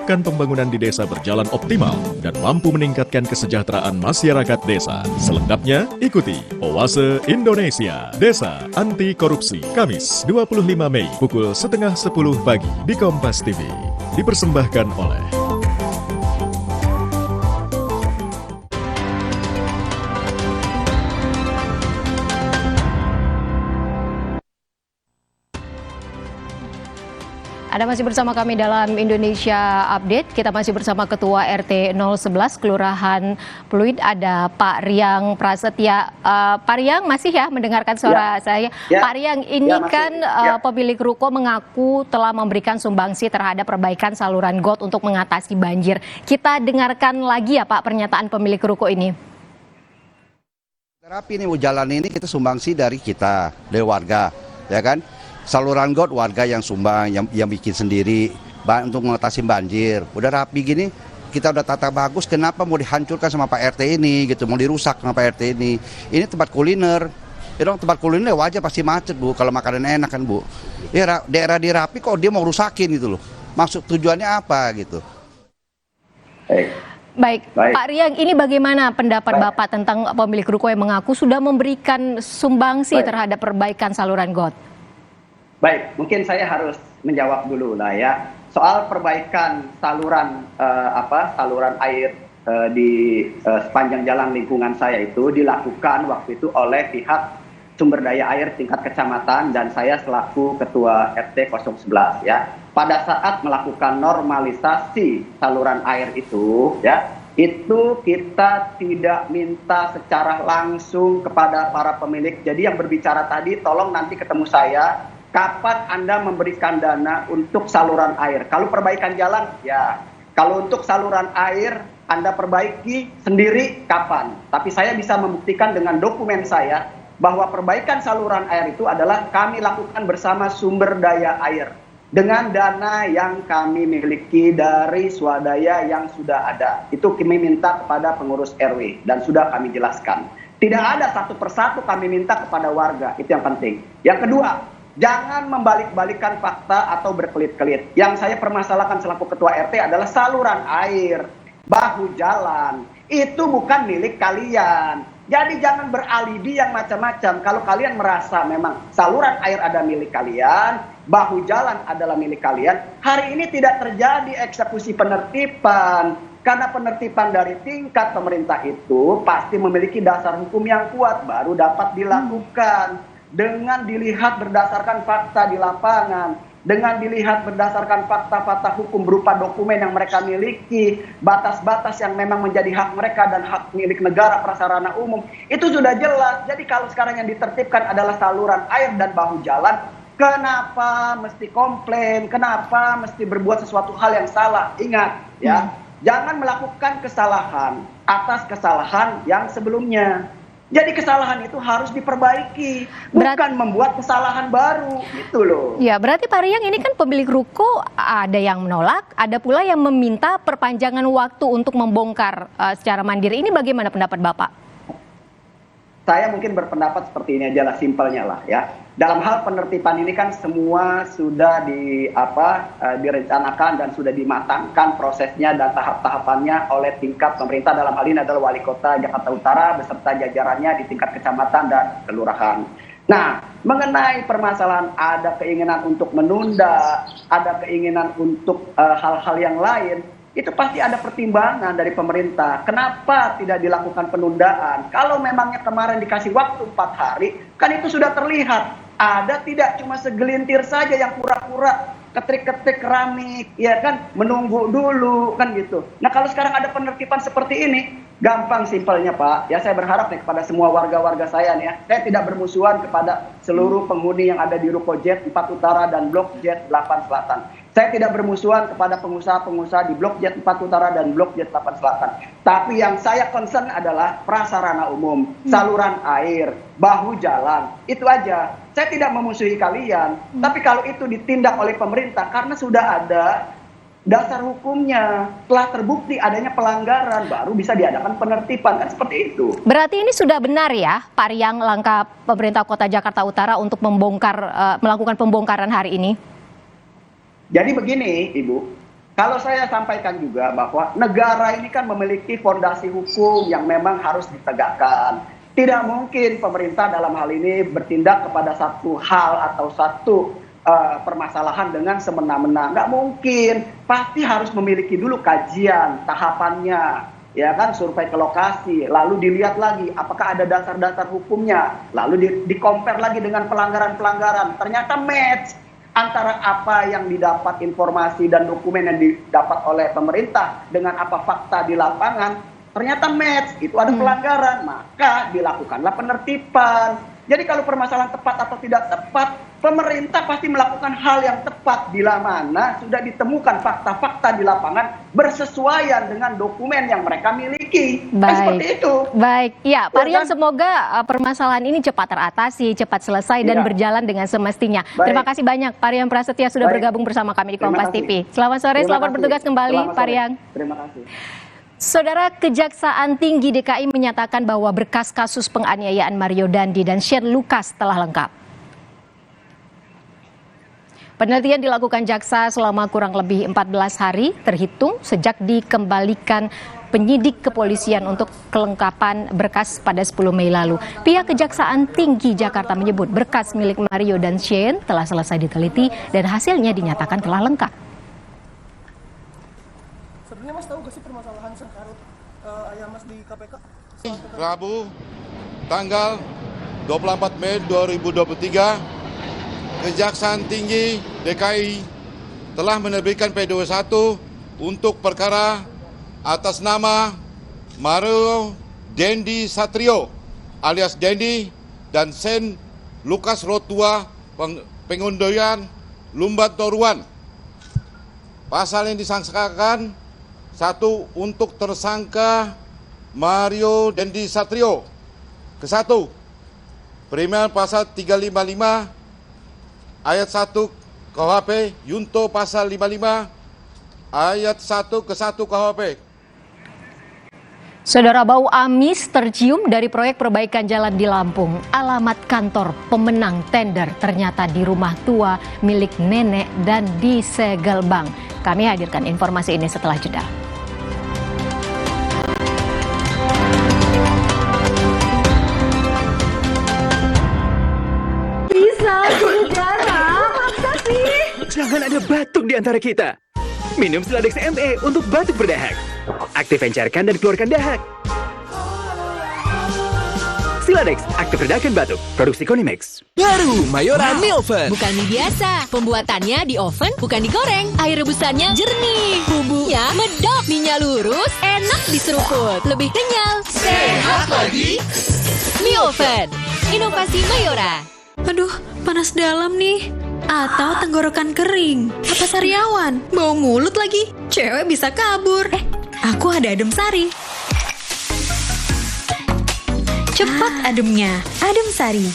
memastikan pembangunan di desa berjalan optimal dan mampu meningkatkan kesejahteraan masyarakat desa. Selengkapnya, ikuti Oase Indonesia Desa Anti Korupsi, Kamis 25 Mei pukul setengah 10 pagi di Kompas TV. Dipersembahkan oleh Anda masih bersama kami dalam Indonesia Update. Kita masih bersama Ketua RT 011 Kelurahan Pluit, ada Pak Riang Prasetya. Pak Riang masih ya mendengarkan suara saya? Ya. Pak Riang, ini kan pemilik ruko mengaku telah memberikan sumbangsi terhadap perbaikan saluran got untuk mengatasi banjir. Kita dengarkan lagi ya Pak pernyataan pemilik ruko ini. Terapi ini jalan ini kita sumbangsi dari kita, dari warga, ya kan? Saluran got warga yang sumbang, yang bikin sendiri untuk mengatasi banjir. Udah rapi gini, kita udah tata bagus, kenapa mau dihancurkan sama Pak RT ini gitu, mau dirusak sama Pak RT ini. Ini tempat kuliner, tempat kuliner wajar pasti macet Bu, kalau makanan enak kan Bu. Ya, daerah dirapi kok dia mau rusakin gitu loh, maksud tujuannya apa gitu. Baik, Pak Riang, ini bagaimana pendapat Bapak tentang pemilik ruko yang mengaku sudah memberikan sumbangsi terhadap perbaikan saluran got? Baik, mungkin saya harus menjawab dulu lah ya. Soal perbaikan saluran saluran air di sepanjang jalan lingkungan saya itu dilakukan waktu itu oleh pihak sumber daya air tingkat kecamatan dan saya selaku ketua RT 011 ya. Pada saat melakukan normalisasi saluran air itu ya, itu kita tidak minta secara langsung kepada para pemilik. Jadi yang berbicara tadi tolong nanti ketemu saya. Kapan Anda memberikan dana untuk saluran air? Kalau perbaikan jalan, ya. Kalau untuk saluran air, Anda perbaiki sendiri, kapan? Tapi saya bisa membuktikan dengan dokumen saya bahwa perbaikan saluran air itu adalah kami lakukan bersama sumber daya air. Dengan dana yang kami miliki dari swadaya yang sudah ada. Itu kami minta kepada pengurus RW dan sudah kami jelaskan. Tidak ada satu persatu kami minta kepada warga, itu yang penting. Yang kedua, jangan membalik-balikan fakta atau berkelit-kelit. Yang saya permasalahkan selaku ketua RT adalah saluran air, bahu jalan. Itu bukan milik kalian. Jadi jangan beralibi yang macam-macam. Kalau kalian merasa memang saluran air ada milik kalian, bahu jalan adalah milik kalian, hari ini tidak terjadi eksekusi penertiban. Karena penertiban dari tingkat pemerintah itu pasti memiliki dasar hukum yang kuat, baru dapat dilakukan. Dengan dilihat berdasarkan fakta di lapangan, dengan dilihat berdasarkan fakta-fakta hukum berupa dokumen yang mereka miliki, batas-batas yang memang menjadi hak mereka dan hak milik negara prasarana umum, itu sudah jelas. Jadi kalau sekarang yang ditertibkan adalah saluran air dan bahu jalan, kenapa mesti komplain, kenapa mesti berbuat sesuatu hal yang salah? Ingat ya, jangan melakukan kesalahan atas kesalahan yang sebelumnya. Jadi kesalahan itu harus diperbaiki, bukan membuat kesalahan baru, gitu loh. Ya, berarti Pak Riang ini kan pemilik ruko ada yang menolak, ada pula yang meminta perpanjangan waktu untuk membongkar secara mandiri. Ini bagaimana pendapat Bapak? Saya mungkin berpendapat seperti ini aja lah, simpelnya lah ya. Dalam hal penertiban ini kan semua sudah direncanakan dan sudah dimatangkan prosesnya dan tahap-tahapannya oleh tingkat pemerintah, dalam hal ini adalah Wali Kota Jakarta Utara beserta jajarannya di tingkat kecamatan dan kelurahan. Nah, mengenai permasalahan ada keinginan untuk menunda, ada keinginan untuk hal-hal yang lain, itu pasti ada pertimbangan dari pemerintah. Kenapa tidak dilakukan penundaan? Kalau memangnya kemarin dikasih waktu 4 hari, kan itu sudah terlihat. Ada tidak cuma segelintir saja yang pura-pura ketik-ketik keramik, ya kan, menunggu dulu, kan gitu. Nah kalau sekarang ada penertiban seperti ini, gampang simpelnya Pak. Ya saya berharap nih kepada semua warga-warga saya nih ya, saya tidak bermusuhan kepada seluruh penghuni yang ada di Ruko Jet 4 Utara dan Blok Jet 8 Selatan. Saya tidak bermusuhan kepada pengusaha-pengusaha di Blok Jet 4 Utara dan Blok Jet 8 Selatan. Tapi yang saya concern adalah prasarana umum, saluran air, bahu jalan, itu aja. Saya tidak memusuhi kalian, tapi kalau itu ditindak oleh pemerintah karena sudah ada dasar hukumnya, telah terbukti adanya pelanggaran, baru bisa diadakan penertiban, kan seperti itu. Berarti ini sudah benar ya, Pak Riang, langkah pemerintah Kota Jakarta Utara untuk melakukan pembongkaran hari ini? Jadi begini, Ibu, Kalau saya sampaikan juga bahwa negara ini kan memiliki fondasi hukum yang memang harus ditegakkan. Tidak mungkin pemerintah dalam hal ini bertindak kepada satu hal atau satu permasalahan dengan semena-mena. Nggak mungkin. Pasti harus memiliki dulu kajian, tahapannya, ya kan, survei ke lokasi, lalu dilihat lagi apakah ada dasar-dasar hukumnya, lalu di-compare lagi dengan pelanggaran-pelanggaran. Ternyata match antara apa yang didapat informasi dan dokumen yang didapat oleh pemerintah dengan apa fakta di lapangan, ternyata match, itu ada pelanggaran, maka dilakukanlah penertiban. Jadi kalau permasalahan tepat atau tidak tepat, pemerintah pasti melakukan hal yang tepat bila mana sudah ditemukan fakta-fakta di lapangan bersesuaian dengan dokumen yang mereka miliki. Seperti itu. Baik, ya Pak Riang, semoga permasalahan ini cepat teratasi, cepat selesai dan berjalan dengan semestinya. Terima kasih banyak Pak Riang Prasetya sudah bergabung bersama kami di Kompas TV. Selamat sore, selamat bertugas kembali Pak Riang. Terima kasih. Saudara, Kejaksaan Tinggi DKI menyatakan bahwa berkas kasus penganiayaan Mario Dandi dan Shane Lucas telah lengkap. Penelitian dilakukan jaksa selama kurang lebih 14 hari, terhitung sejak dikembalikan penyidik kepolisian untuk kelengkapan berkas pada 10 Mei lalu. Pihak Kejaksaan Tinggi Jakarta menyebut berkas milik Mario dan Shane telah selesai diteliti dan hasilnya dinyatakan telah lengkap. Sebenarnya Mas tahu gak sih permasalahan sengkarut ayah Mas di KPK? Rabu, tanggal 24 Mei 2023, Kejaksaan Tinggi DKI telah menerbitkan P21 untuk perkara atas nama Mario Dandi Satrio alias Dandi dan Shane Lucas Rotua pengunduran Lumban Toruan. Pasal yang disangkakan: 1. Untuk tersangka Mario Dandi Satrio. Ke-1, Perimian pasal 355 ayat 1 KUHP Yunto pasal 55 ayat 1 ke 1 KUHP. Saudara, bau amis tercium dari proyek perbaikan jalan di Lampung. Alamat kantor pemenang tender ternyata di rumah tua milik nenek dan disegel bank. Kami hadirkan informasi ini setelah jeda. Jangan ada batuk di antara kita. Minum Siladex ME untuk batuk berdahak. Aktif encerkan dan keluarkan dahak. Siladex, aktif redakan batuk. Produksi Konimex. Baru Mayora Mie Oven. Bukan mie biasa. Pembuatannya di oven, bukan digoreng. Air rebusannya jernih. Bumbunya medok. Mie-nya lurus, enak diseruput. Lebih kenyal. Sehat lagi. Mie Oven. Inovasi Mayora. Aduh, panas dalam nih. Atau tenggorokan kering. Apa sariawan? Bau mulut lagi. Cewek bisa kabur. Aku ada adem sari. Cepat ademnya. Adem sari.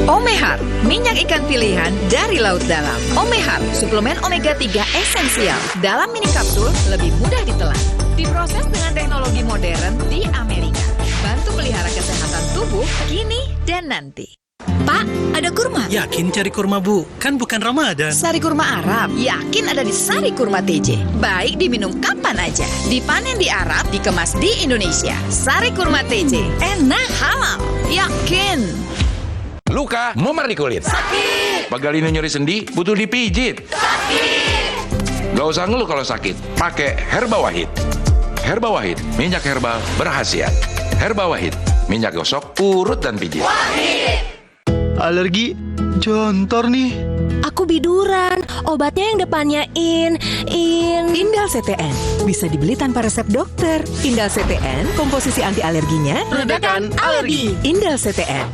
Omehar, minyak ikan pilihan dari laut dalam. Omehar, suplemen omega 3 esensial. Dalam mini kapsul, lebih mudah ditelan. Diproses dengan teknologi modern di Amerika. Bantu pelihara kesehatan tubuh kini dan nanti. Pak, ada kurma. Yakin cari kurma, Bu? Kan bukan Ramadan. Sari kurma Arab, yakin ada di Sari Kurma TJ. Baik diminum kapan aja. Dipanen di Arab, dikemas di Indonesia. Sari Kurma TJ, enak, halal, yakin. Luka, memar di kulit. Sakit. Pagalino nyeri sendi, butuh dipijit. Sakit. Gak usah ngeluh kalau sakit. Pakai Herba Wahid. Herba Wahid, minyak herbal berkhasiat. Herba Wahid, minyak gosok, urut dan pijit. Wahid. Alergi jontor nih. Aku biduran. Obatnya yang depannya Indal CTN. Bisa dibeli tanpa resep dokter. Indal CTN, komposisi anti alerginya Redakan alergi. Indal CTN.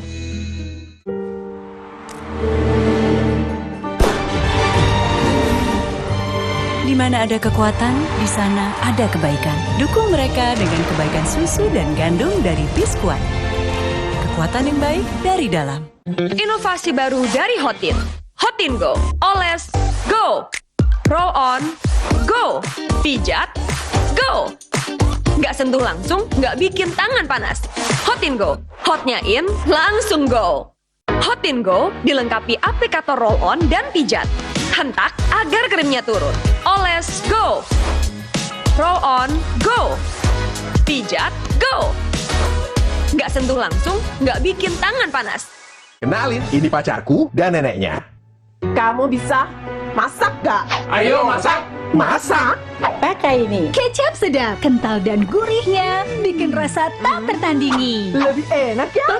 Di mana ada kekuatan, di sana ada kebaikan. Dukung mereka dengan kebaikan susu dan gandum dari Biskuat. Kekuatan yang baik dari dalam. Inovasi baru dari Hotin. Hotin Go. Oles, go. Roll on, go. Pijat, go. Nggak sentuh langsung, nggak bikin tangan panas. Hotin Go. Hotnya in, langsung go. Hotin Go dilengkapi aplikator roll on dan pijat. Hentak agar krimnya turun. Oles Oles, go! Roll on, go! Pijat, go! Nggak sentuh langsung, nggak bikin tangan panas. Kenalin, ini pacarku dan neneknya. Kamu bisa masak gak? Ayo masak! Masak! Pakai ini. Kecap sedap, kental dan gurihnya bikin rasa tak tertandingi. Lebih enak ya?